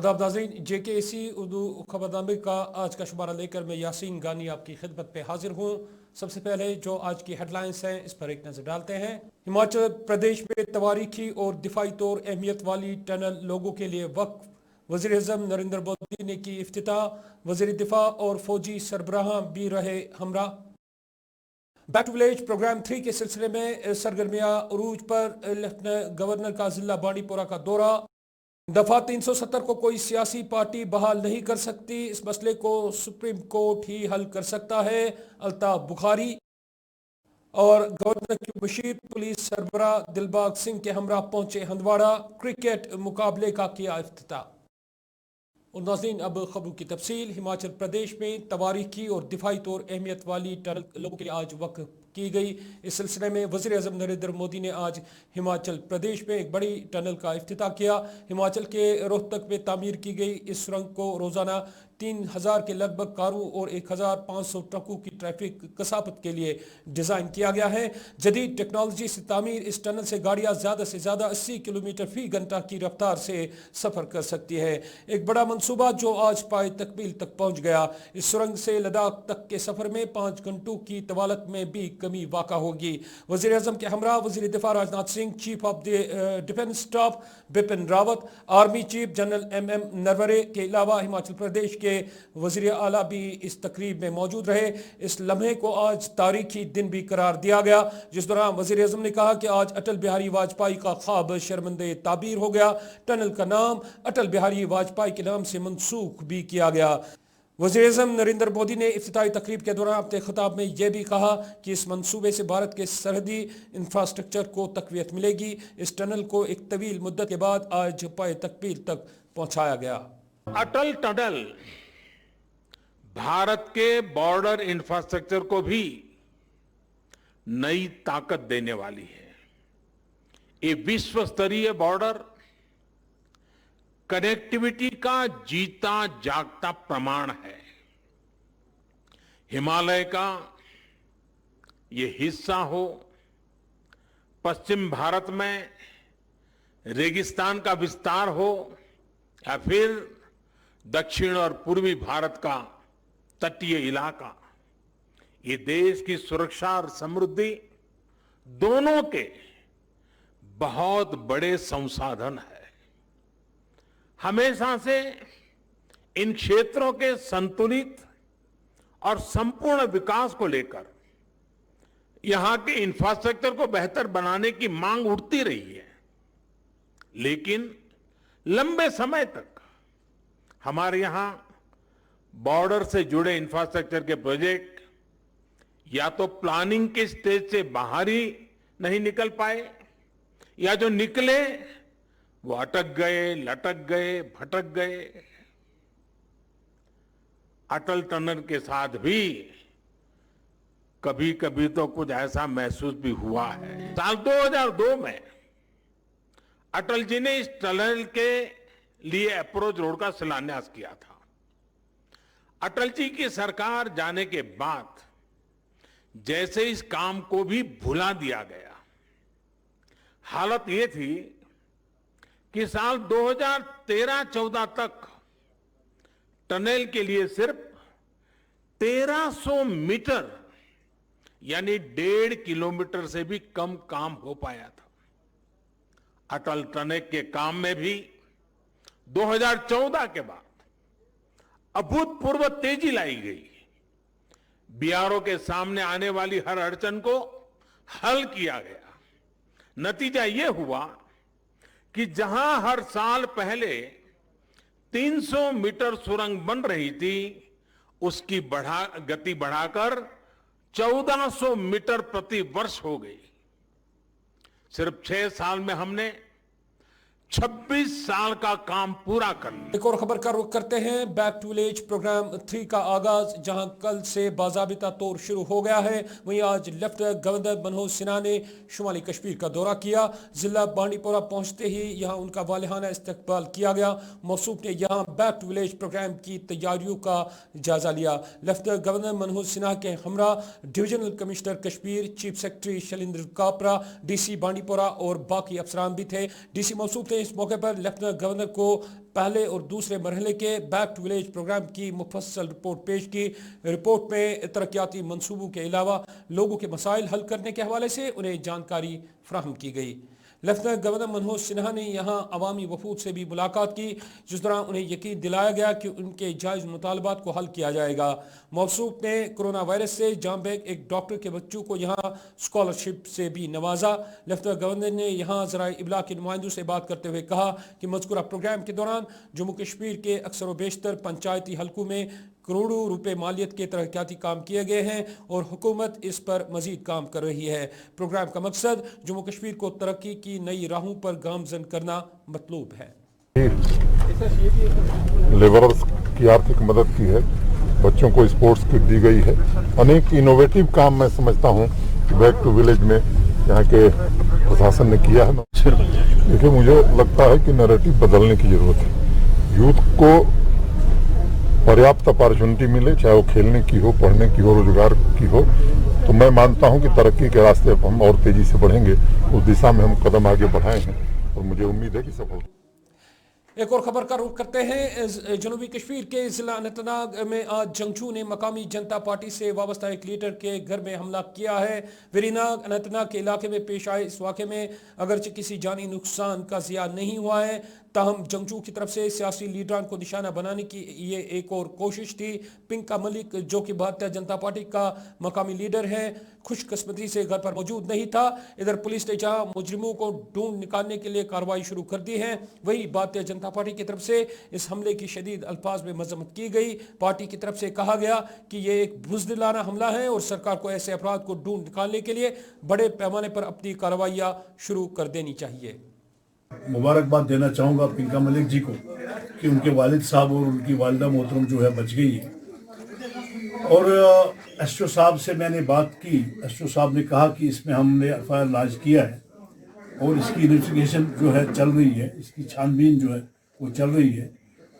आदाब नाज़रीन, JKC उर्दू खबरनामे का आज का शुमारा लेकर मैं यासीन गानी आपकी खिदमत पे हाजिर हूँ। सबसे पहले जो आज की हेडलाइंस हैं इस पर एक नज़र डालते हैं। हिमाचल प्रदेश में तवारीखी और दिफाई तौर अहमियत वाली टनल लोगों के लिए वक्फ, वज़ीर-ए-आज़म नरेंद्र मोदी ने की इफ्तिताह, वज़ीर दिफा और फौजी सरबराह भी रहे हमरा। बैक टू विलेज प्रोग्राम 3 के सिलसिले में सरगर्मियाँ उरूज पर, लेफ्टिनेंट गवर्नर का जिला बांडीपोरा का दौरा। दफा 370 को कोई सियासी पार्टी बहाल नहीं कर सकती, इस मसले को सुप्रीम कोर्ट ही हल कर सकता है, अल्ताफ बुखारी। और गवर्नर की बशीर पुलिस सरबराह दिलबाग सिंह के हमरा पहुंचे हंदवाड़ा, क्रिकेट मुकाबले का किया इफ्तिताह। और नाज़रीन, अब खबरों की तफसील। हिमाचल प्रदेश में तवारीखी और दिफाई तौर अहमियत वाली टनल लोगों के लिए आज वक्फ की गई। इस सिलसिले में वज़ीर-ए-आज़म नरेंद्र मोदी ने आज हिमाचल प्रदेश में एक बड़ी टनल का इफ्तिताह किया। हिमाचल के रोहतक में तामीर की गई इस सुरंग को रोज़ाना 3000 के लगभग कारों और 1500 ट्रकों की ट्रैफिक कसाफत के लिए डिज़ाइन किया गया है। जदीद टेक्नोलॉजी से तामीर इस टनल से गाड़ियाँ ज़्यादा से ज़्यादा 80 किलोमीटर फी घंटा की रफ्तार से सफ़र कर सकती है। एक बड़ा मनसूबा जो आज पाए तकमील तक पहुँच गया। इस सुरंग से लद्दाख तक के सफ़र में 5 घंटों की तवालत में भी कमी वाक़ा होगी। वज़ीर-ए-आज़म के हमरा वज़ीर दिफा Rajnath Singh, chief of the defence staff Bipin Rawat, army chief general MM Naravane के अलावा हिमाचल प्रदेश के वज़ीर आला भी इस तकरीब में मौजूद रहे। इस लम्हे को आज तारीखी दिन भी करार दिया गया, जिस दौरान वज़ीर-ए-आज़म ने कहा कि आज अटल बिहारी वाजपेयी का ख्वाब शर्मंदे ताबीर हो गया। टनल का नाम अटल बिहारी वाजपेयी के नाम से मनसूख भी किया गया। वज़ीर-ए-आज़म नरेंद्र मोदी ने इफ्तिताही तकरीब के दौरान अपने खिताब में यह भी कहा कि इस मंसूबे से भारत के सरहदी इंफ्रास्ट्रक्चर को तक़वियत मिलेगी। इस टनल को एक तवील मुद्दत के बाद आज पाए तकमील तक पहुँचाया गया। अटल टनल भारत के बॉर्डर इंफ्रास्ट्रक्चर को भी नई ताकत देने वाली है। ये विश्व स्तरीय बॉर्डर कनेक्टिविटी का जीता जागता प्रमाण है। हिमालय का ये हिस्सा हो, पश्चिम भारत में रेगिस्तान का विस्तार हो, या फिर दक्षिण और पूर्वी भारत का तटीय इलाका, ये देश की सुरक्षा और समृद्धि दोनों के बहुत बड़े संसाधन है। हमेशा से इन क्षेत्रों के संतुलित और संपूर्ण विकास को लेकर यहां के इंफ्रास्ट्रक्चर को बेहतर बनाने की मांग उठती रही है, लेकिन लंबे समय तक हमारे यहां बॉर्डर से जुड़े इंफ्रास्ट्रक्चर के प्रोजेक्ट या तो प्लानिंग के स्टेज से बाहर ही नहीं निकल पाए, या जो निकले वो अटक गए, लटक गए, भटक गए। अटल टनल के साथ भी कभी कभी तो कुछ ऐसा महसूस भी हुआ है। साल 2002 में अटल जी ने इस टनल के लिए अप्रोच रोड का शिलान्यास किया था। अटल जी की सरकार जाने के बाद जैसे इस काम को भी भुला दिया गया। हालत ये थी कि साल 2013-14 तक टनल के लिए सिर्फ 1300 मीटर यानी 1.5 किलोमीटर से भी कम काम हो पाया था। अटल टनल के काम में भी 2014 के बाद अभूतपूर्व तेजी लाई गई। बीआरओ के सामने आने वाली हर अड़चन को हल किया गया। नतीजा यह हुआ कि जहां हर साल पहले 300 मीटर सुरंग बन रही थी, उसकी गति बढ़ाकर 1400 मीटर प्रति वर्ष हो गई। सिर्फ 6 साल में हमने 26 साल का काम पूरा कर लिया। एक और खबर का रुख करते हैं। बैक टू विलेज प्रोग्राम 3 का आगाज जहां कल से बाज़ाबिता तौर शुरू हो गया है, वहीं आज लेफ्टिनेंट गवर्नर मनोज सिन्हा ने शुमाली कश्मीर का दौरा किया। जिला बांडीपोरा पहुंचते ही यहां उनका वालिहाना इस्तकबाल किया गया। मौसूफ ने यहां बैक टू विलेज प्रोग्राम की तैयारियों का जायजा लिया। लेफ्टिनेंट गवर्नर मनोज सिन्हा के हमरा divisional commissioner Kashmir, chief secretary Shailendra Kabra, DC Bandipora और बाकी अफसरान भी थे। DC मौसूफ ने इस मौके पर लेफ्टिनेंट गवर्नर को पहले और दूसरे मरहले के बैक टू विलेज प्रोग्राम की मुफस्सल रिपोर्ट पेश की। रिपोर्ट में तरक्याती मंसूबों के अलावा लोगों के मसाइल हल करने के हवाले से उन्हें जानकारी फराहम की गई। लेफ्टिनेंट गवर्नर मनोज सिन्हा ने यहाँ अवामी वफूद से भी मुलाकात की, जिस दौरान उन्हें यकीन दिलाया गया कि उनके जायज़ मुतालबात को हल किया जाएगा। मौसूफ ने कोरोना वायरस से जाम बैग एक डॉक्टर के बच्चों को यहाँ स्कॉलरशिप से भी नवाजा। लेफ्टिनेंट गवर्नर ने यहाँ ज़राए इब्लाग के नुमाइंदों से बात करते हुए कहा कि मज़कूरा प्रोग्राम के दौरान जम्मू कश्मीर के अक्सर व बेशतर पंचायती हलकों में करोड़ों रुपए मालियत के तरक्याती काम किए गए हैं और हुकूमत इस पर मजीद काम कर रही है। प्रोग्राम का मकसद जम्मू कश्मीर को तरक्की की नई राहों पर गामजन करना मतलूब है। लेबरर्स की आर्थिक मदद की है, बच्चों को स्पोर्ट्स किट दी गई है, अनेक इनोवेटिव काम मैं समझता हूँ कि बैक टू विलेज में यहाँ के प्रशासन ने किया है। देखिए, मुझे लगता है कि नैरेटिव बदलने की जरूरत है। यूथ को पर्याप्त अपॉर्चुनिटी मिले, चाहे वो खेलने की हो, पढ़ने की हो, रोजगार की हो, तो मैं मानता हूं कि तरक्की के रास्ते पर हम और तेजी से बढ़ेंगे। उस दिशा में हम कदम आगे बढ़ाए हैं और मुझे उम्मीद है कि सफल। एक और खबर का रुख करते हैं। जनूबी कश्मीर के जिला अनंतनाग में आज जंगजू ने मकामी जनता पार्टी से वाबस्ता एक लीडर के घर में हमला किया है। वेरीनाग अनंतनाग के इलाके में पेश आए इस वाक़े में अगरचे किसी जानी नुकसान का जिया नहीं हुआ है, ताहम जंगजू की तरफ से सियासी लीडरान को निशाना बनाने की ये एक और कोशिश थी। पिंका मलिक, जो कि भारतीय जनता पार्टी का मकामी लीडर है, खुशकिस्मती से घर पर मौजूद नहीं था। इधर पुलिस ने जहां मुजरिमों को ढूंढ निकालने के लिए कार्रवाई शुरू कर दी है, वही भारतीय जनता पार्टी की तरफ से इस हमले की शदीद अल्फाज में मजम्मत की गई। पार्टी की तरफ से कहा गया कि ये एक बुज़दिलाना हमला है और सरकार को ऐसे अपराध को ढूंढ निकालने के लिए बड़े पैमाने पर अपनी कार्रवाइयाँ शुरू कर देनी चाहिए। मुबारकबाद देना चाहूँगा पिंका मलिक जी को कि उनके वालिद साहब और उनकी वालिदा मोहतरम जो है बच गई है। और एसओ साहब से मैंने बात की, एसओ साहब ने कहा कि इसमें हमने एफआईआर लॉन्च किया है और इसकी इन्वेस्टिगेशन जो है चल रही है, इसकी छानबीन जो है वो चल रही है।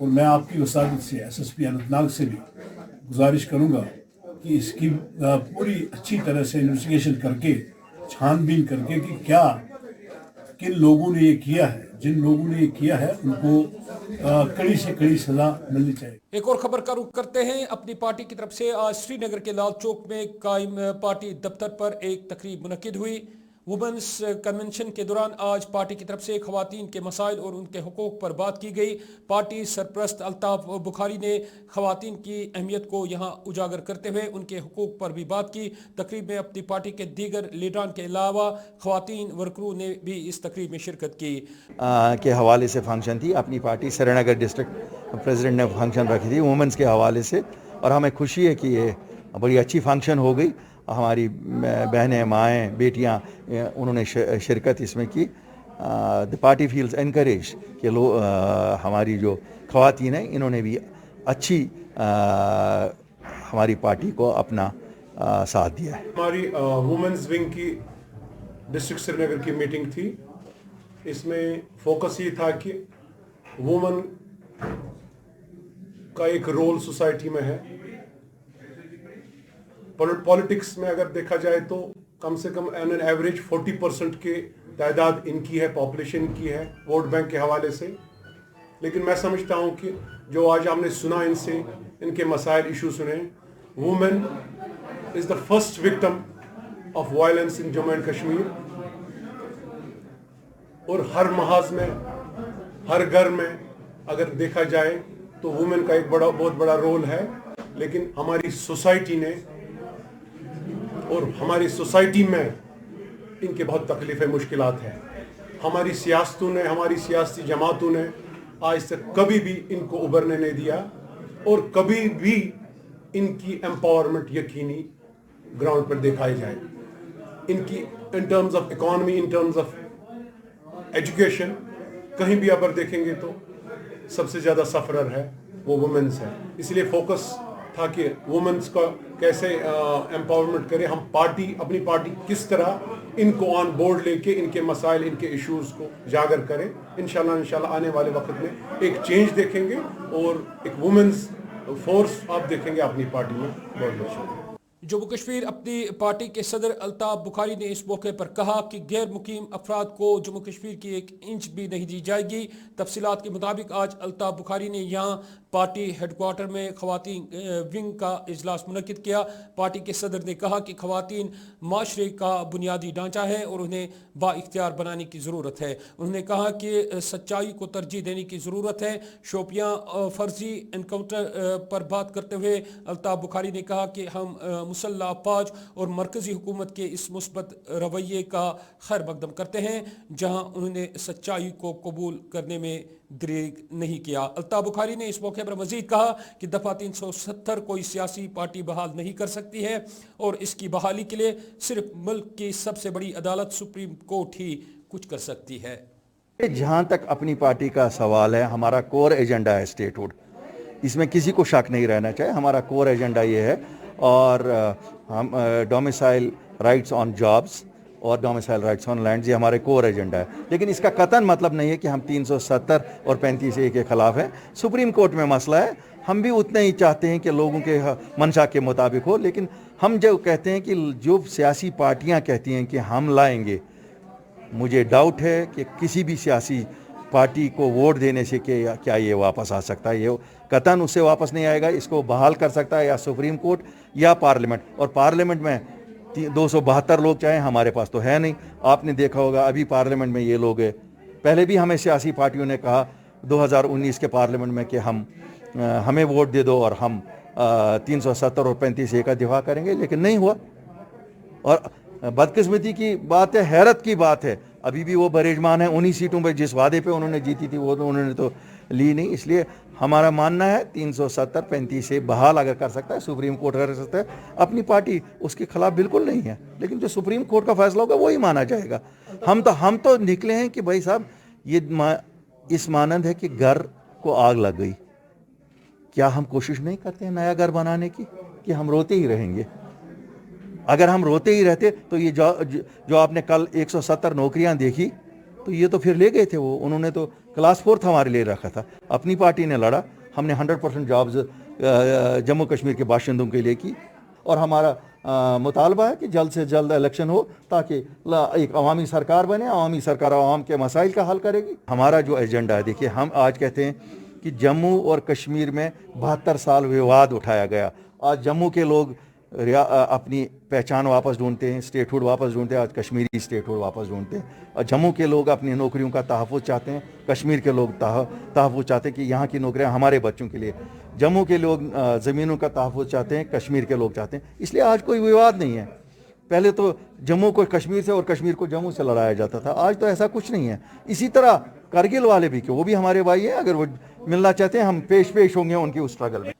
और मैं आपकी वसादत से एसएसपी अनंतनाग से भी गुजारिश करूँगा कि इसकी पूरी अच्छी तरह से इन्वेस्टिगेशन करके, छानबीन करके कि क्या किन लोगों ने ये किया है, जिन लोगों ने ये किया है उनको कड़ी से कड़ी सजा मिलनी चाहिए। एक और खबर का रुख करते हैं। अपनी पार्टी की तरफ से आज श्रीनगर के लाल चौक में कायम पार्टी दफ्तर पर एक तकरीब मुनक्किद हुई। वुमेन्स कन्वेंशन के दौरान आज पार्टी की तरफ से खवातीन के मसाइल और उनके हुकूक पर बात की गई। पार्टी सरप्रस्त अल्ताफ बुखारी ने खवातीन की अहमियत को यहाँ उजागर करते हुए उनके हुकूक पर भी बात की। तकरीब में अपनी पार्टी के दीगर लीडरान के अलावा खवातीन वर्करों ने भी इस तकरीब में शिरकत की। के हवाले से फंक्शन थी। अपनी पार्टी श्रीनगर डिस्ट्रिक्ट प्रेसिडेंट ने फंक्शन रखी थी वुमेन्स के हवाले से, और हमें खुशी है कि ये बड़ी अच्छी फंक्शन हो गई। हमारी बहनें, माएँ, बेटियाँ उन्होंने शिरकत इसमें की। द पार्टी फील्स एनकरेज कि हमारी जो ख़वातीन हैं इन्होंने भी अच्छी हमारी पार्टी को अपना साथ दिया है। हमारी वुमेन्स विंग की डिस्ट्रिक्ट श्रीनगर की मीटिंग थी। इसमें फोकस ये था कि वुमेन का एक रोल सोसाइटी में है। पॉलिटिक्स में अगर देखा जाए तो कम से कम एन एवरेज 40% के तादाद इनकी है, पॉपुलेशन की है वोट बैंक के हवाले से। लेकिन मैं समझता हूं कि जो आज हमने सुना इनसे, इनके मसाइल इशू सुने, women is the first victim of violence in Jammu and Kashmir. और हर महाज में, हर घर में अगर देखा जाए तो वुमेन का एक बहुत बड़ा रोल है। लेकिन हमारी सोसाइटी ने और हमारी सोसाइटी में इनके बहुत तकलीफें, मुश्किलात हैं। हमारी सियासतों ने, हमारी सियासी जमातों ने आज तक कभी भी इनको उभरने नहीं दिया और कभी भी इनकी एम्पावरमेंट यकीनी ग्राउंड पर दिखाई जाए। इनकी in terms of economy, in terms of education, कहीं भी अगर देखेंगे तो सबसे ज़्यादा सफरर है वो वुमेन्स है। इसलिए फोकस था कि वुमेन्स का कैसे एम्पावरमेंट करें हम। अपनी पार्टी किस तरह इनको ऑन बोर्ड लेके इनके मसाइल, इनके इश्यूज़ को उजागर करें। इंशाल्लाह आने वाले वक्त में एक चेंज देखेंगे और एक वुमेन्स फोर्स आप देखेंगे अपनी पार्टी में। बहुत बहुत शुक्रिया। जम्मू कश्मीर अपनी पार्टी के सदर अल्ताफ बुखारी ने इस मौके पर कहा कि गैर मुकीम अफराद को जम्मू कश्मीर की 1 इंच भी नहीं दी जाएगी। तफसीलात के मुताबिक आज अल्ताफ बुखारी ने यहाँ पार्टी हेडक्वार्टर में खवातीन विंग का इजलास मुनक्किद किया। पार्टी के सदर ने कहा कि खवातीन माशरे का बुनियादी ढांचा है और उन्हें बाइख्तियार बनाने की ज़रूरत है। उन्होंने कहा कि सच्चाई को तरजीह देने की ज़रूरत है। शोपियाँ फर्जी एनकाउंटर पर बात करते हुए अल्ताफ बुखारी ने कहा कि हम मुसल्लह अफवाज और मरकज़ी हुकूमत के इस मुस्बत रवैये का खैर मकदम करते हैं, जहां उन्होंने सच्चाई को कबूल करने में दरेग नहीं किया। अल्ताफ बुखारी ने इस मौके पर मजीद कहा कि दफ़ा 370 कोई सियासी पार्टी बहाल नहीं कर सकती है और इसकी बहाली के लिए सिर्फ मुल्क की सबसे बड़ी अदालत सुप्रीम कोर्ट ही कुछ कर सकती है। जहाँ तक अपनी पार्टी का सवाल है, हमारा कोर एजेंडा है स्टेटहुड, इसमें किसी को शक नहीं रहना चाहिए। हमारा कोर एजेंडा ये है और हम डोमिसाइल राइट्स ऑन जॉब्स और डोमिसाइल राइट्स ऑन लैंड, ये हमारे कोर एजेंडा है। लेकिन इसका कतन मतलब नहीं है कि हम 370 और 35A के खिलाफ हैं। सुप्रीम कोर्ट में मसला है, हम भी उतने ही चाहते हैं कि लोगों के मंशा के मुताबिक हो। लेकिन हम जो कहते हैं कि जो सियासी पार्टियां कहती हैं कि हम लाएंगे, मुझे डाउट है कि किसी भी सियासी पार्टी को वोट देने से क्या ये वापस आ सकता है। ये कतन उससे वापस नहीं आएगा। इसको बहाल कर सकता है या सुप्रीम कोर्ट या पार्लियामेंट, और पार्लियामेंट में 272 लोग चाहें, हमारे पास तो है नहीं। आपने देखा होगा अभी पार्लियामेंट में ये लोग है, पहले भी हमें सियासी पार्टियों ने कहा 2019 के पार्लियामेंट में कि हमें वोट दे दो और हम 370 और 35A का दिफा करेंगे, लेकिन नहीं हुआ। और बदकिस्मती की बात है, हैरत की बात है, अभी भी वो बरेजमान है उन्हीं सीटों पर जिस वादे पे उन्होंने जीती थी वो तो उन्होंने तो ली नहीं। इसलिए हमारा मानना है 370 35A बहाल अगर कर सकता है, सुप्रीम कोर्ट कर सकता है, अपनी पार्टी उसके खिलाफ बिल्कुल नहीं है। लेकिन जो सुप्रीम कोर्ट का फैसला होगा वही माना जाएगा। हम तो निकले हैं कि भाई साहब ये इस मानंद है कि घर को आग लग गई, क्या हम कोशिश नहीं करते हैं नया घर बनाने की, कि हम रोते ही रहेंगे? अगर हम रोते ही रहते तो ये जो आपने कल 170 नौकरियां देखी, तो ये तो फिर ले गए थे वो, उन्होंने तो क्लास 4 हमारे लिए रखा था। अपनी पार्टी ने लड़ा, हमने 100% जॉब्स जम्मू कश्मीर के बाशिंदों के लिए की, और हमारा मुतालबा है कि जल्द से जल्द इलेक्शन हो ताकि एक अवामी सरकार बने। अवामी सरकार अवाम के मसाइल का हल करेगी। हमारा जो एजेंडा है, देखिए हम आज कहते हैं कि जम्मू और कश्मीर में 72 साल विवाद उठाया गया। आज जम्मू के लोग अपनी पहचान वापस ढूंढते हैं, स्टेटहुड वापस ढूंढते हैं, आज कश्मीरी स्टेटहुड वापस ढूंढते हैं। और जम्मू के लोग अपनी नौकरियों का तहफ़्फ़ुज़ चाहते हैं, कश्मीर के लोग तहफ़्फ़ुज़ चाहते हैं कि यहाँ की नौकरियाँ हमारे बच्चों के लिए। जम्मू के लोग ज़मीनों का तहफ़्फ़ुज़ चाहते हैं, कश्मीर के लोग चाहते हैं। इसलिए आज कोई विवाद नहीं है। पहले तो जम्मू को कश्मीर से और कश्मीर को जम्मू से लड़ाया जाता था, आज तो ऐसा कुछ नहीं है। इसी तरह करगिल वाले भी, कि वो भी हमारे भाई हैं, अगर वो मिलना चाहते हैं हम पेश होंगे उनकी उस स्ट्रगल में।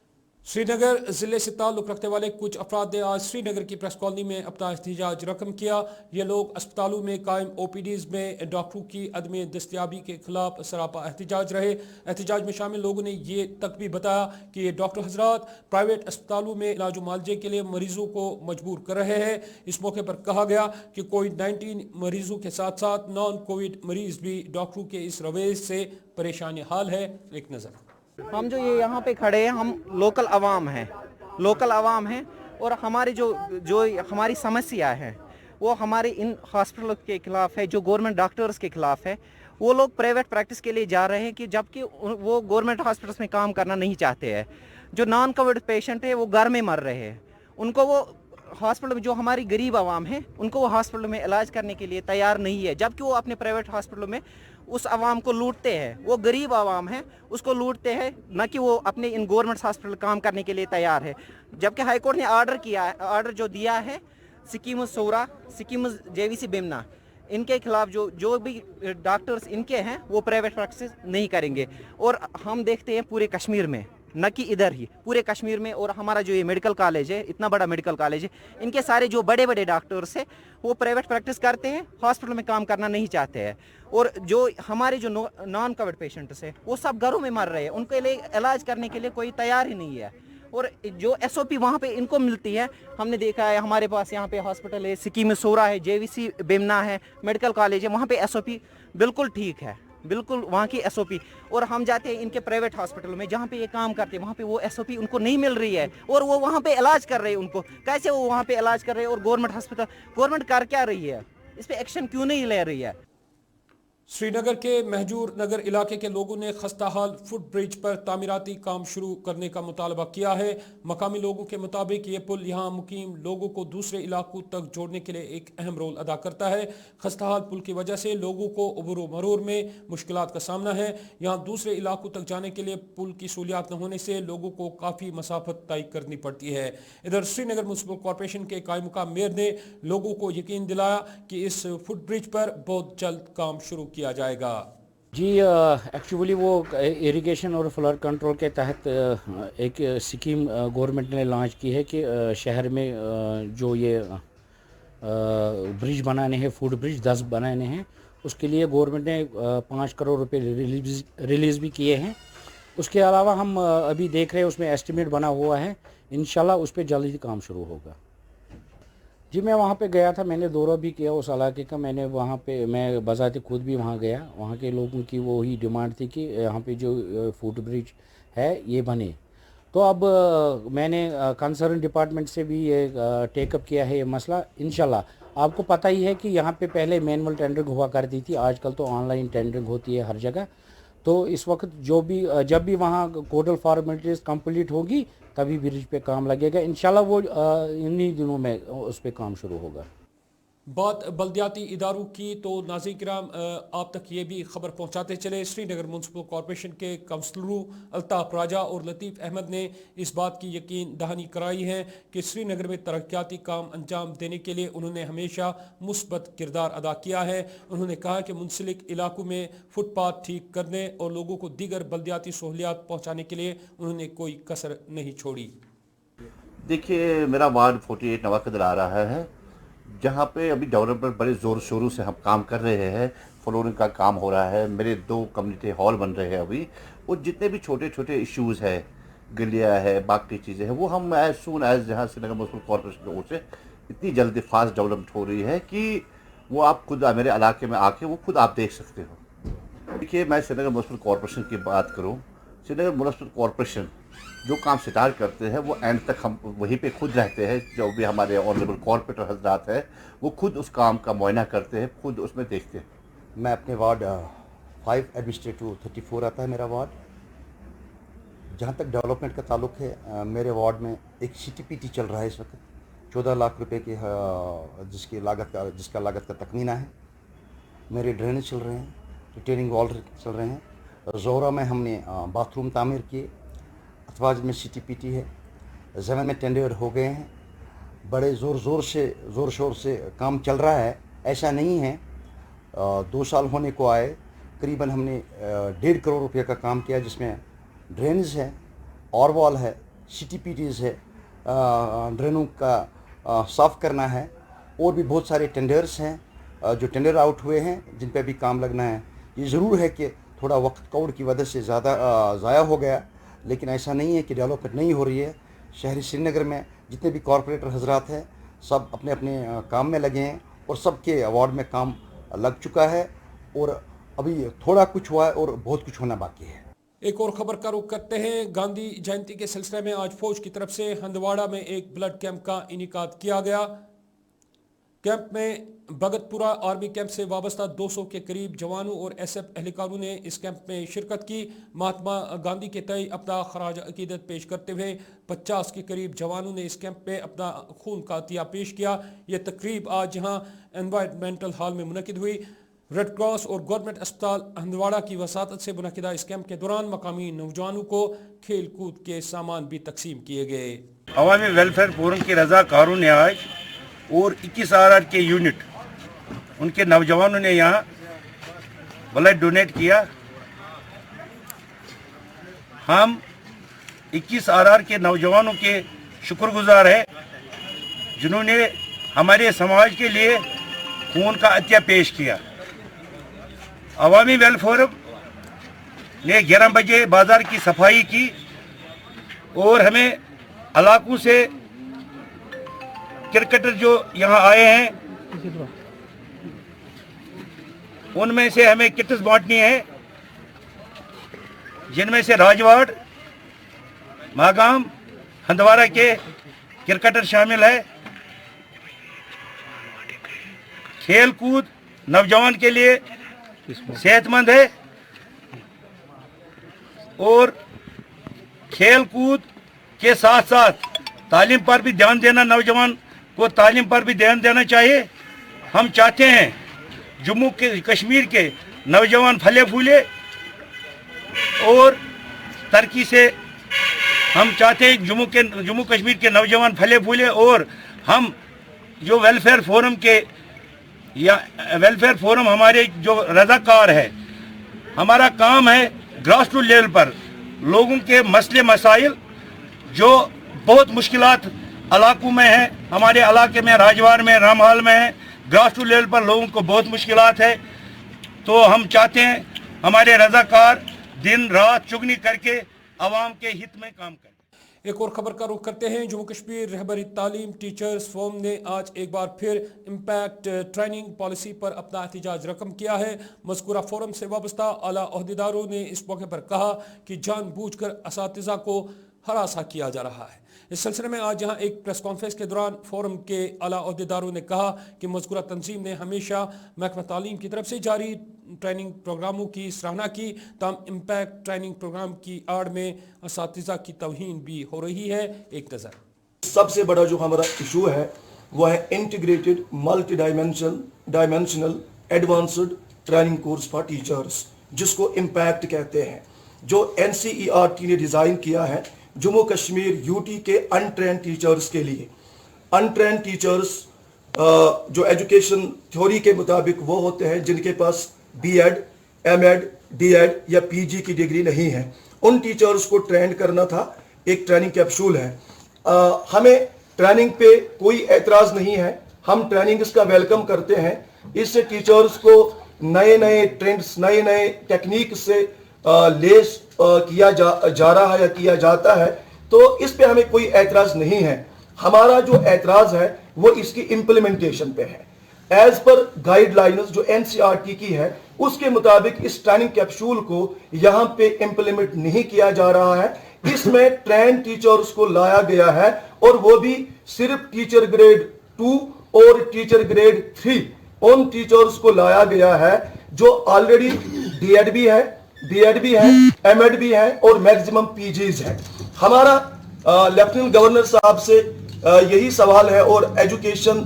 श्रीनगर जिले से ताल्लुक़ रखने वाले कुछ अफराद ने आज श्रीनगर की प्रेस कॉलोनी में अपना एहतजाज रकम किया। ये लोग अस्पतालों में कायम OPDs में डॉक्टरों की अदम दस्तयाबी के खिलाफ सरापा एहतजाज रहे। एहतजाज में शामिल लोगों ने ये तक भी बताया कि ये डॉक्टर हजरात प्राइवेट अस्पतालों में इलाज मुआलजे के लिए मरीजों को मजबूर कर रहे हैं। इस मौके पर कहा गया कि कोविड-19 मरीजों के साथ साथ नॉन कोविड मरीज भी डॉक्टरों के इस रवैये से परेशान हाल है। एक नज़र। हम जो ये यहाँ पे खड़े हैं, हम लोकल आवाम हैं और हमारी जो हमारी समस्या है वो हमारे इन हॉस्पिटल के खिलाफ है, जो गवर्नमेंट डॉक्टर्स के खिलाफ है। वो लोग प्राइवेट प्रैक्टिस के लिए जा रहे हैं कि जबकि वो गवर्नमेंट हॉस्पिटल्स में काम करना नहीं चाहते हैं। जो नॉन कोविड पेशेंट है वो घर में मर रहे हैं, उनको वो हॉस्पिटल में, जो हमारी गरीब आवाम है उनको वो हॉस्पिटल में इलाज करने के लिए तैयार नहीं है, जबकि वो अपने प्राइवेट हॉस्पिटलों में उस आवाम को लूटते हैं। वो गरीब आवाम है उसको लूटते हैं, न कि वो अपने इन गवर्नमेंट हॉस्पिटल काम करने के लिए तैयार है। जबकि हाई कोर्ट ने ऑर्डर जो दिया है स्कीम सौरा, स्कीम JVC बिमना, इनके खिलाफ जो भी डॉक्टर्स इनके हैं वो प्राइवेट प्रैक्टिस नहीं करेंगे। और हम देखते हैं पूरे कश्मीर में, न कि इधर ही, पूरे कश्मीर में, और हमारा जो ये मेडिकल कॉलेज है, इतना बड़ा मेडिकल कॉलेज है, इनके सारे जो बड़े बड़े डॉक्टर्स हैं वो प्राइवेट प्रैक्टिस करते हैं, हॉस्पिटल में काम करना नहीं चाहते हैं। और जो हमारे जो नॉन कोविड पेशेंट्स हैं वो सब घरों में मर रहे हैं, उनके लिए इलाज करने के लिए कोई तैयार ही नहीं है। और जो SOP वहाँ पे इनको मिलती है, हमने देखा है हमारे पास यहाँ पे हॉस्पिटल है, स्कीम सोरा है, JVC बिमना है, मेडिकल कॉलेज है, वहाँ पे SOP बिल्कुल ठीक है। बिल्कुल वहाँ की SOP। और हम जाते हैं इनके प्राइवेट हॉस्पिटल में जहाँ पे ये काम करते हैं, वहाँ पे वो SOP उनको नहीं मिल रही है और वो वहाँ पे इलाज कर रहे हैं। उनको कैसे वो वहाँ पे इलाज कर रहे हैं? और गवर्नमेंट हॉस्पिटल, गवर्नमेंट कर क्या रही है? इस पे एक्शन क्यों नहीं ले रही है? श्रीनगर के महजूर नगर इलाके के लोगों ने खस्ताहाल फुट ब्रिज पर तामीराती काम शुरू करने का मुतालबा किया है। मकामी लोगों के मुताबिक ये पुल यहाँ मुकीम लोगों को दूसरे इलाकों तक जोड़ने के लिए एक अहम रोल अदा करता है। खस्ताहाल पुल की वजह से लोगों को उबूर मरूर में मुश्किलात का सामना है। यहाँ दूसरे इलाकों तक जाने के लिए पुल की सहूलियात न होने से लोगों को काफ़ी मसाफत तय करनी पड़ती है। इधर श्रीनगर म्युनिसिपल कॉरपोरेशन के कायम मुकाम मेयर ने लोगों को यकीन दिलाया कि इस फुट ब्रिज पर बहुत जल्द काम शुरू किया जाएगा। जी एक्चुअली वो इरिगेशन और फ्लड कंट्रोल के तहत एक स्कीम गवर्नमेंट ने लॉन्च की है कि शहर में जो ये ब्रिज बनाने हैं, फुट ब्रिज 10 बनाने हैं, उसके लिए गवर्नमेंट ने 5 करोड़ रुपए रिलीज़ भी किए हैं। उसके अलावा हम अभी देख रहे हैं उसमें एस्टिमेट बना हुआ है, इंशाल्लाह उस पर जल्द ही काम शुरू होगा। जी मैं वहाँ पे गया था, मैंने दौरा भी किया उस इलाके का। मैंने वहाँ पे मैं बज़ाते खुद भी वहाँ गया। वहाँ के लोगों की वो ही डिमांड थी कि यहाँ पे जो फुट ब्रिज है ये बने। तो अब मैंने कंसर्न डिपार्टमेंट से भी ये टेकअप किया है ये मसला। इंशाल्लाह आपको पता ही है कि यहाँ पे पहले मैनुअल टेंडरिंग हुआ करती थी, आजकल तो ऑनलाइन टेंडरिंग होती है हर जगह। तो इस वक्त जब भी वहाँ कोडल फॉर्मेलिटीज़ कंप्लीट होगी तभी ब्रिज पे काम लगेगा। इंशाल्लाह वो इन्हीं दिनों में उस पे काम शुरू होगा। बात बल्दियाती इदारों की तो नाज़रीन किराम आप तक ये भी खबर पहुँचाते चले। श्रीनगर म्युनिसिपल कॉरपोरेशन के काउंसलरों अल्ताफ राजा और लतीफ़ अहमद ने इस बात की यकीन दहानी कराई है कि श्रीनगर में तरक्याती काम अंजाम देने के लिए उन्होंने हमेशा मुस्बत किरदार अदा किया है। उन्होंने कहा कि मुंसलिक इलाकों में फुटपाथ ठीक करने और लोगों को दीगर बल्दियाती सहूलियात पहुँचाने के लिए उन्होंने कोई कसर नहीं छोड़ी। देखिए मेरा वार्ड 48 नवाकदर आ रहा है, जहाँ पे अभी डेवलपमेंट बड़े ज़ोर शोरों से हम काम कर रहे हैं। फ्लोरिंग का काम हो रहा है, मेरे 2 कम्युनिटी हॉल बन रहे हैं अभी। और जितने भी छोटे छोटे इश्यूज़ है, गलियाँ है, बाकी चीज़ें हैं, वो हम एज सून एज जहाँ श्रीनगर म्युनिसिपल कॉर्पोरेशन की ओर से इतनी जल्दी फास्ट डेवलपमेंट हो रही है कि वो आप खुद मेरे इलाके में आके वो खुद आप देख सकते हो। देखिए मैं श्रीनगर म्युनिसिपल कॉर्पोरेशन की बात करूँ, श्रीनगर म्युनिसिपल कॉर्पोरेशन जो काम स्टार्ट करते हैं वो एंड तक हम वहीं पे खुद रहते हैं। जो भी हमारे ऑनरेबल कॉर्पोरेटर हजरात हैं वो खुद उस काम का मुआयना करते हैं, खुद उसमें देखते हैं। मैं अपने वार्ड 5 एडमिनिस्ट्रेटिव 34 आता है मेरा वार्ड। जहाँ तक डेवलपमेंट का ताल्लुक है, मेरे वार्ड में एक CTPT चल रहा है इस वक्त 14 लाख रुपए की, जिसका लागत का तखमीना है। मेरे ड्रेनेज चल रहे हैं, रिटेनिंग वॉल चल रहे हैं। जोहरा में हमने बाथरूम तामीर किए। अथवाज में CTPT है। ज़मीन में टेंडर हो गए हैं। बड़े ज़ोर शोर से काम चल रहा है, ऐसा नहीं है। 2 साल होने को आए, करीबन हमने 1.5 करोड़ रुपए का काम किया, जिसमें ड्रेनेज है, और वॉल है, CTPTs है, ड्रेनों का साफ़ करना है, और भी बहुत सारे टेंडर्स हैं जो टेंडर आउट हुए हैं जिन पे भी काम लगना है। ये ज़रूर है कि थोड़ा वक्त कोविड की वजह से ज़्यादा ज़ाया हो गया, लेकिन ऐसा नहीं है कि डेवलपमेंट नहीं हो रही है। शहरी श्रीनगर में जितने भी कॉरपोरेटर हजरात हैं सब अपने अपने काम में लगे हैं और सबके वार्ड में काम लग चुका है, और अभी थोड़ा कुछ हुआ है और बहुत कुछ होना बाकी है। एक और खबर का रुख करते हैं। गांधी जयंती के सिलसिले में आज फौज की तरफ से हंदवाड़ा में एक ब्लड कैंप का इनेकाद किया गया। कैंप में भगतपुरा आर्मी कैंप से वाबस्ता 200 के करीब जवानों और SF एहलकारों ने इस कैंप में शिरकत की। महात्मा गांधी के तय अपना खराज अकीदत पेश करते हुए 50 के करीब जवानों ने इस कैंप में अपना खून का अतिया पेश किया। यह तकरीब आज यहाँ एनवायरमेंटल हॉल में मुनकिद हुई। रेड क्रॉस और गवर्नमेंट अस्पताल हंदवाड़ा की वसातत से मुनकिदा इस कैंप के दौरान मकामी नौजवानों को खेल कूद के सामान भी तकसीम किए गए। अवामी वेलफेयर फोरम के रजाकारों ने आज और 21 RR के यूनिट उनके नौजवानों ने यहाँ ब्लड डोनेट किया। हम 21 RR के नौजवानों के शुक्रगुजार हैं जिन्होंने हमारे समाज के लिए खून का अतिया पेश किया। अवामी वेलफेयर ने 11 बजे बाजार की सफाई की और हमें इलाकों से क्रिकेटर जो यहाँ आए हैं उनमें से हमें किट्स बांटनी है। जिनमें से राजवाड़, मागाम, हंदवारा के क्रिकेटर शामिल है। खेल कूद नौजवान के लिए सेहतमंद है और खेल कूद के साथ साथ तालीम पर भी ध्यान देना, नौजवान को तालीम पर भी ध्यान देना चाहिए। हम चाहते हैं जम्मू के कश्मीर के नौजवान फले फूले और तरक्की से, हम चाहते हैं जम्मू कश्मीर के नौजवान फले फूले और हम जो वेलफेयर फोरम हमारे जो रज़ाकार है, हमारा काम है ग्रास रूट लेवल पर लोगों के मसले मसाइल जो बहुत मुश्किलात इलाकों में है, हमारे इलाके में राजवाड़ में, रामहाल में है, ग्रास रूट लेवल पर लोगों को बहुत मुश्किलात है। तो हम चाहते हैं हमारे रज़ाकार दिन रात चुगनी करके आवाम के हित में काम करें। एक और खबर का रुख करते हैं। जम्मू कश्मीर रहबरी तालीम टीचर्स फोरम ने आज एक बार फिर इम्पैक्ट ट्रेनिंग पॉलिसी पर अपना एहतजाज रकम किया है। मज़कूरा फोरम से वाबस्ता आला ओहदेदारों ने इस मौके पर कहा कि जानबूझकर असातिज़ा को हरासा किया जा रहा है। इस सिलसिले में आज यहाँ एक प्रेस कॉन्फ्रेंस के दौरान फोरम के आला ओहदेदारों ने कहा कि मज़कूरा तंजीम ने हमेशा महकमा तालीम की तरफ से जारी ट्रेनिंग प्रोग्रामों की सराहना की, ताम इम्पैक्ट ट्रेनिंग प्रोग्राम की आड़ में असातिज़ा की तौहीन भी हो रही है। एक नज़र। सबसे बड़ा जो हमारा इशू है वो है integrated multi dimensional advanced training course for teachers, जिसको इम्पैक्ट कहते हैं, जो NCERT ने डिज़ाइन किया है जम्मू कश्मीर यूटी के अनट्रेंड टीचर्स के लिए। अनट्रेंड टीचर्स जो एजुकेशन थ्योरी के मुताबिक वो होते हैं जिनके पास B.Ed, M.Ed, D.Ed या PG की डिग्री नहीं है। उन टीचर्स को ट्रेंड करना था, एक ट्रेनिंग कैप्सूल है। हमें ट्रेनिंग पे कोई एतराज़ नहीं है, हम ट्रेनिंग का वेलकम करते हैं। इससे टीचर्स को नए नए ट्रेंड्स, नए नए टेक्निक से लेस किया जा रहा है या किया जाता है, तो इस पे हमें कोई एतराज़ नहीं है। हमारा जो एतराज़ है वो इसकी इम्प्लीमेंटेशन पे है। एज पर गाइडलाइंस जो NCERT की है उसके मुताबिक इस ट्रेनिंग कैप्सूल को यहाँ पे इम्प्लीमेंट नहीं किया जा रहा है। इसमें ट्रेन टीचर्स को लाया गया है और वो भी सिर्फ टीचर ग्रेड 2 और टीचर ग्रेड 3 उन टीचर्स को लाया गया है जो ऑलरेडी D.Ed भी है, B.Ed भी है, M.Ed भी है और मैक्सिमम PGs है। हमारा लेफ्टिनेंट गवर्नर साहब से यही सवाल है और एजुकेशन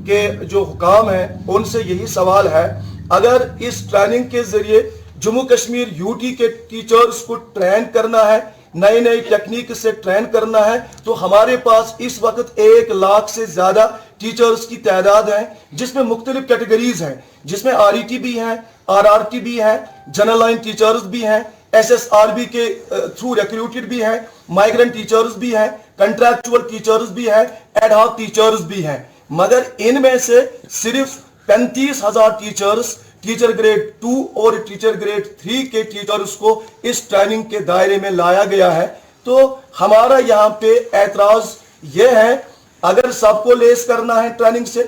के जो हुकाम हैं उनसे यही सवाल है, अगर इस ट्रेनिंग के जरिए जम्मू कश्मीर यूटी के टीचर्स को ट्रेन करना है, नई नई टेक्निक से ट्रेन करना है, तो हमारे पास इस वक्त 1 लाख से ज्यादा टीचर्स की तादाद है, जिसमें मुख्तलिफ कैटेगरीज हैं, जिसमें RET भी है, RRT भी है, जनरल लाइन टीचर्स भी हैं, SSRB के थ्रू रिक्रूटेड भी हैं, माइग्रेंट टीचर्स भी हैं, कंट्रैक्चुअल टीचर्स भी हैं, एडहॉक टीचर्स भी हैं। मगर इनमें से सिर्फ 35,000 टीचर्स टीचर ग्रेड 2 और टीचर ग्रेड 3 के टीचर्स को इस ट्रेनिंग के दायरे में लाया गया है। तो हमारा यहाँ पे एतराज ये है, अगर सबको लेस करना है ट्रेनिंग से,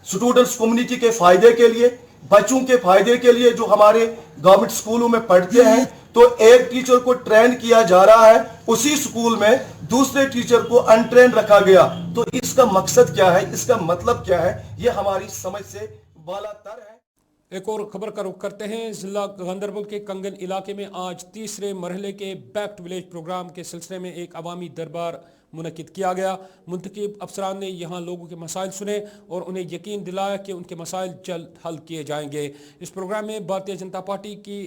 स्टूडेंट्स कम्युनिटी के फायदे के लिए, बच्चों के फायदे के लिए जो हमारे गवर्नमेंट स्कूलों में पढ़ते हैं, तो एक टीचर को ट्रेन किया जा रहा है, उसी स्कूल में दूसरे टीचर को अनट्रेन रखा गया, तो इसका मकसद क्या है, इसका मतलब क्या है, ये हमारी समझ से बालातर है। एक और खबर का रुख करते हैं। जिला गांदरबल के कंगन इलाके में आज तीसरे मरहले के बैक टू विलेज प्रोग्राम के सिलसिले में एक अवामी दरबार मुनक्किद किया गया। मुंतखब अफसरान ने यहाँ लोगों के मसाइल सुने और उन्हें यकीन दिलाया कि उनके मसाइल जल्द हल किए जाएंगे। इस प्रोग्राम में भारतीय जनता पार्टी की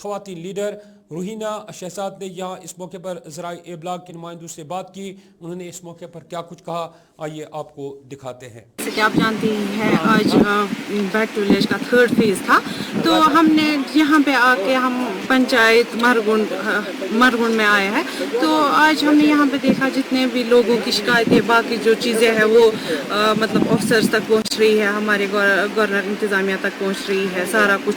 ख़वातीन लीडर रूहीना शहजाद ने यहाँ इस मौके पर ज़राए इब्लाग के नुमाइंदों से बात की। उन्होंने इस मौके पर क्या कुछ कहा, आइए आपको दिखाते हैं। जैसे कि आप जानते हैं, आज बैक टू विलेज का 3rd फेज़ था, तो हमने यहाँ पे आके हम पंचायत मरगुंड में आए हैं, तो आज हमने यहाँ पे देखा जितने भी लोगों की शिकायतें, बाकी जो चीज़ें हैं वो मतलब ऑफिसर्स तक पहुँच रही है, हमारे गवर्नर इंतज़ामिया तक पहुँच रही है, सारा कुछ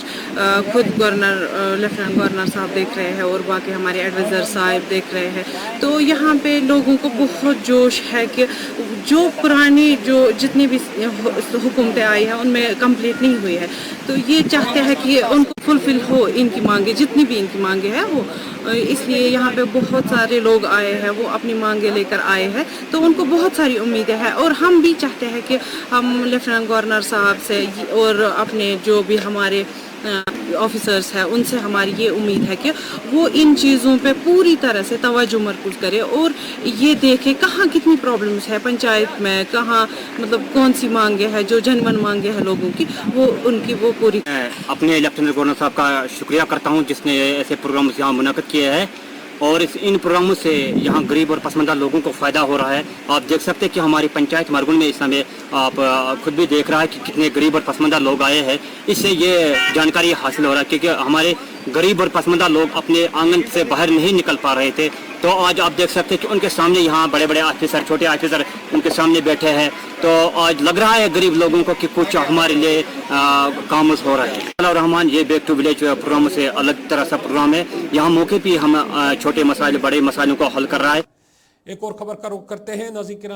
खुद गवर्नर लेफ्टिनेंट गवर्नर साहब देख रहे हैं और बाकी हमारे एडवाइज़र साहब देख रहे हैं। तो यहाँ पे लोगों को बहुत जोश है कि जो पुरानी जो जितनी भी हुकूमतें आई हैं उनमें कंप्लीट नहीं हुई है, तो ये चाहते हैं कि उनको फुलफिल हो इनकी मांगे, जितनी भी इनकी मांगे हैं वो इसलिए यहाँ पे बहुत सारे लोग आए हैं, वो अपनी मांगे लेकर आए हैं, तो उनको बहुत सारी उम्मीदें हैं। और हम भी चाहते हैं कि हम लेफ्टिनेंट गवर्नर साहब से और अपने जो भी हमारे ऑफिसर्स हैं उनसे हमारी ये उम्मीद है कि वो इन चीज़ों पे पूरी तरह से तवज्जो मरकूज़ करे और ये देखे कहाँ कितनी प्रॉब्लम्स है पंचायत में, कहाँ मतलब कौन सी मांगे हैं जो जनमन मांगे हैं लोगों की, वो उनकी वो पूरी। अपने लेफ्टिनेंट गवर्नर साहब का शुक्रिया करता हूँ जिसने ऐसे प्रोग्राम यहाँ मुनक़द किए हैं और इन प्रोग्रामों से यहाँ गरीब और पसमानदा लोगों को फ़ायदा हो रहा है। आप देख सकते हैं कि हमारी पंचायत मरगुन में इस समय आप खुद भी देख रहा है कि कितने गरीब और पसमानदा लोग आए हैं। इससे ये जानकारी हासिल हो रहा है क्योंकि हमारे गरीब और पसमानदा लोग अपने आंगन से बाहर नहीं निकल पा रहे थे, तो आज आप देख सकते हैं कि उनके सामने यहाँ बड़े बड़े ऑफिसर, छोटे ऑफिसर उनके सामने बैठे हैं, तो आज लग रहा है गरीब लोगों को कि कुछ हमारे लिए काम हो रहा है। रहमान ये बैक टू विलेज प्रोग्राम से अलग तरह सा प्रोग्राम है, यहाँ मौके पर हम छोटे मसाइल बड़े मसाइलों को हल कर रहा है। एक और खबर का रुख करते हैं नाज़रीन,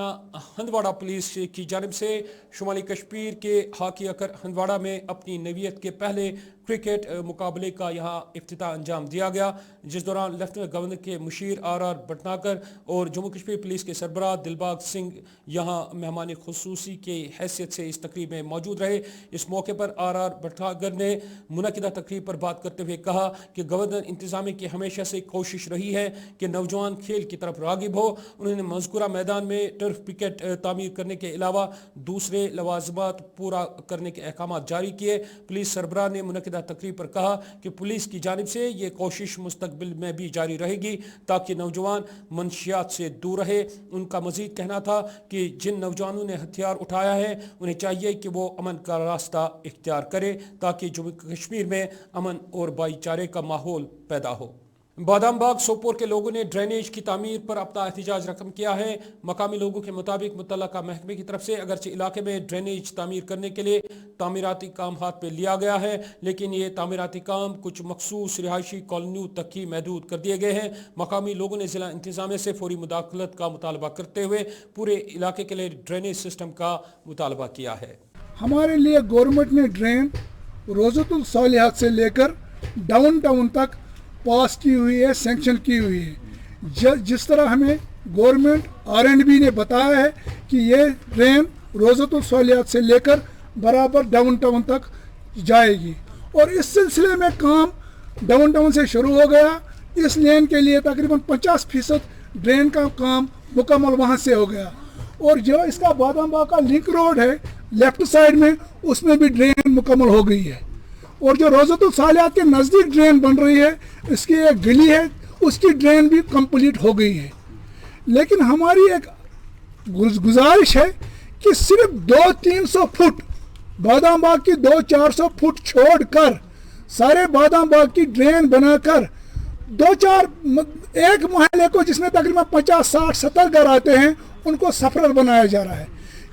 हंदवाड़ा पुलिस की जानिब से शुमाली कश्मीर के हाकी अकर हंदवाड़ा में अपनी नवीयत के पहले क्रिकेट मुकाबले का यहाँ इफ्तिताह अंजाम दिया गया, जिस दौरान लेफ्टिनेंट गवर्नर के मुशीर आर भटनागर और जम्मू कश्मीर पुलिस के सरबराह दिलबाग सिंह यहाँ मेहमान खुसूसी की हैसियत से इस तकरीब में मौजूद रहे। इस मौके पर आर भटनागर ने मुनक़िदा तकरीब पर बात करते हुए कहा कि गवर्नर इंतज़ामिया की हमेशा से कोशिश रही है कि नौजवान खेल की तरफ राग़िब हो। उन्होंने मज़कूरा मैदान में टर्फ विकेट तामीर करने के अलावा दूसरे लवाज़िमात पूरा करने के अहकाम जारी किए। पुलिस सरबराह ने मुनक़िदा तकरीब पर कहा कि पुलिस की जानिब से ये कोशिश मुस्तक़बिल में भी जारी रहेगी ताकि नौजवान मनशियात से दूर रहे। उनका मज़ीद कहना था कि जिन नौजवानों ने हथियार उठाया है उन्हें चाहिए कि वो अमन का रास्ता इख्तियार करें ताकि जम्मू कश्मीर में अमन और भाईचारे का माहौल पैदा हो। बादाम बाग सोपोर के लोगों ने ड्रेनेज की तामीर पर अपना एहतजाज रकम किया है। मकामी लोगों के मुताबिक मुतल्लका महकमे की तरफ से अगरचे इलाके में ड्रेनेज तामीर करने के लिए तामीराती काम हाथ पे लिया गया है, लेकिन ये तामीराती काम कुछ मखसूस रिहायशी कॉलोनियों तक ही महदूद कर दिए गए हैं। मकामी लोगों ने ज़िला इंतज़ामिया से फौरी मुदाखलत का मुतालबा करते हुए पूरे इलाके के लिए ड्रेनेज सिस्टम का मुतालबा किया है। हमारे लिए गवर्नमेंट ने ड्रेन रोज़तुल सालिहात से लेकर डाउन टाउन तक पास की हुई है, सैंक्शन की हुई है। जिस तरह हमें गवर्नमेंट R&B ने बताया है कि ये ट्रेन रोज़तुल सालिहात से लेकर बराबर डाउन टाउन तक जाएगी और इस सिलसिले में काम डाउन टाउन से शुरू हो गया। इस लेन के लिए तकरीबन 50% ड्रेन का काम मुकम्मल वहाँ से हो गया और जो इसका बादाम बाग का लिंक रोड है लेफ्ट साइड में, उसमें भी ड्रेन मुकम्मल हो गई है और जो रोज़तुल सालिहात के नज़दीक ड्रेन बन रही है, इसकी एक गली है, उसकी ड्रेन भी कंप्लीट हो गई है। लेकिन हमारी एक गुजारिश है कि सिर्फ 200-300 फुट बादाम बाग की 200-400 फुट छोड़कर सारे बादाम बाग की ड्रेन बनाकर एक महल्ले को जिसमें तकरीबन 50-60-70 घर आते हैं उनको सफरल बनाया जा रहा है।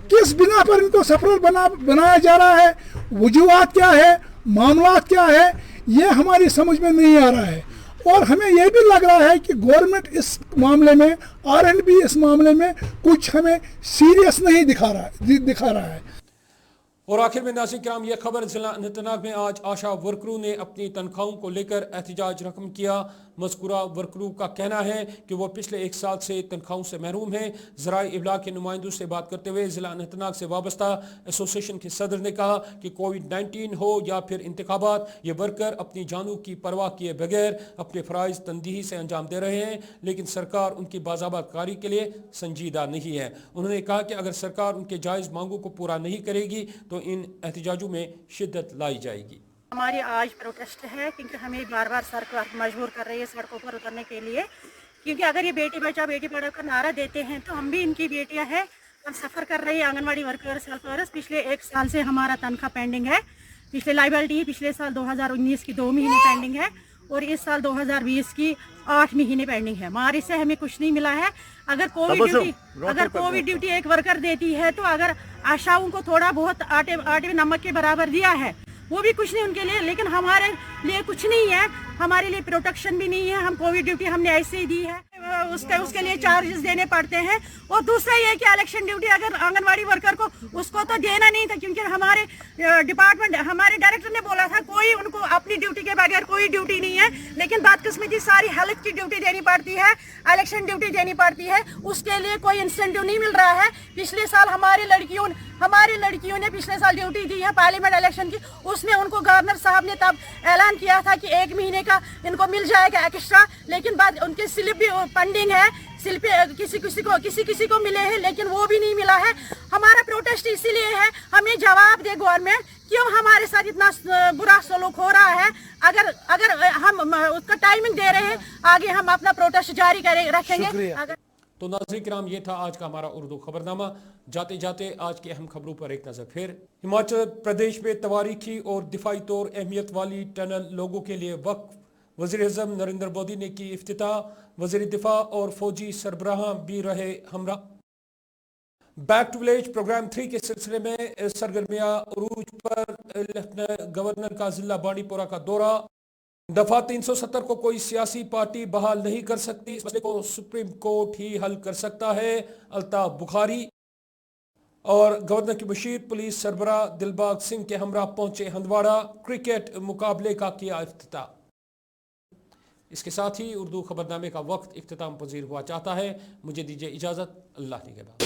किस बिना पर इनको सफरल बनाया जा रहा है, वजूहात क्या है, मामलात क्या है, ये हमारी समझ में नहीं आ रहा है और हमें ये भी लग रहा है कि गवर्नमेंट इस मामले में R&B इस मामले में कुछ हमें सीरियस नहीं दिखा रहा है। और आखिर में नाज़रीन किराम ये खबर, जिला अनंतनाग में आज आशा वर्करों ने अपनी तनख्वाहों को लेकर एहतजाज रकम किया। मज़कूरा वर्करों का कहना है कि वो पिछले 1 साल से तनख्वाहों से महरूम हैं। ज़राए इब्लाग के नुमाइंदों से बात करते हुए जिला अनंतनाग से वाबस्ता एसोसिएशन के सदर ने कहा कि कोविड-19 हो या फिर इंतखाबात, ये वर्कर अपनी जानों की परवाह किए बगैर अपने फ़राइज़ तनदीही से अंजाम दे रहे हैं, लेकिन सरकार उनकी बाज़ाबत कारी के लिए संजीदा नहीं है। उन्होंने कहा कि अगर सरकार उनके जायज़ मांगों को पूरा नहीं करेगी तो इन एहतजाजों में शिद्दत लाई जाएगी। हमारी आज प्रोटेस्ट है क्योंकि हमें बार बार सरकार मजबूर कर रही है सड़कों पर उतरने के लिए, क्योंकि अगर ये बेटी बचाओ बेटी पढ़ाओ का नारा देते हैं तो हम भी इनकी बेटियां हैं। हम सफ़र कर रही है आंगनवाड़ी वर्कर्स हेल्पर्स। पिछले 1 साल से हमारा तनख्वाह पेंडिंग है। पिछले लाइबिलिटी पिछले साल 2019 की 2 महीने पेंडिंग है और इस साल 2020 की 8 महीने पेंडिंग है। मारी से हमें कुछ नहीं मिला है। अगर कोविड ड्यूटी एक वर्कर देती है तो अगर आशाओं को थोड़ा बहुत आटे नमक के बराबर दिया है, वो भी कुछ नहीं उनके लिए, लेकिन हमारे लिए कुछ नहीं है। हमारे लिए प्रोटेक्शन भी नहीं है। हम कोविड ड्यूटी हमने ऐसे ही दी है। उसके लिए चार्जेस देने पड़ते हैं। और दूसरा ये कि इलेक्शन ड्यूटी अगर आंगनवाड़ी वर्कर को उसको तो देना नहीं था, क्योंकि हमारे डिपार्टमेंट हमारे डायरेक्टर ने बोला था कोई उनको अपनी ड्यूटी के बगैर कोई ड्यूटी नहीं है, लेकिन बदकिस्मती सारी हेल्थ की ड्यूटी देनी पड़ती है, इलेक्शन ड्यूटी देनी पड़ती है, उसके लिए कोई इंसेंटिव नहीं मिल रहा है। पिछले साल हमारी लड़कियों ने पिछले साल ड्यूटी दी है पार्लियामेंट इलेक्शन की, उसमें उनको गवर्नर साहब ने तब ऐलान किया था कि 1 महीने का इनको मिल जाएगा एक्स्ट्रा, लेकिन बाद उनके स्लिप भी पेंडिंग है, स्लिप किसी को मिले हैं लेकिन वो भी नहीं मिला है। हमारा प्रोटेस्ट इसीलिए है, हमें जवाब दे गवर्नमेंट क्यों हमारे साथ इतना बुरा सलूक हो रहा है। अगर हम उसका टाइमिंग दे रहे हैं, आगे हम अपना प्रोटेस्ट जारी रखेंगे। तो नाज़रीन किराम, ये था आज का हमारा उर्दू खबरनामा। जाते जाते आज की अहम खबरों पर एक नज़र फिर। हिमाचल प्रदेश में तवारीखी और दिफाई तौर अहमियत वाली टनल लोगों के लिए वक्फ। वज़ीर-ए-आज़म नरेंद्र मोदी ने की इफ्तिताह। वज़ीर दिफा और फौजी सरबराह भी रहे हमरा। बैक टू विलेज प्रोग्राम 3 के सिलसिले में सरगर्मियाँ उरूज पर। लेफ्टिनेंट गवर्नर का जिला बांडीपोरा का दौरा। दफा 370 को कोई सियासी पार्टी बहाल नहीं कर सकती, इस मसले को सुप्रीम कोर्ट ही हल कर सकता है, अल्ताफ बुखारी। और गवर्नर की बशीर पुलिस सरबराह दिलबाग सिंह के हमरा पहुंचे हंदवाड़ा। क्रिकेट मुकाबले का किया इफ्तिताह। इसके साथ ही उर्दू खबरनामे का वक्त इख्तिताम पजीर हुआ चाहता है। मुझे दीजिए इजाजत। अल्लाह निगहबान।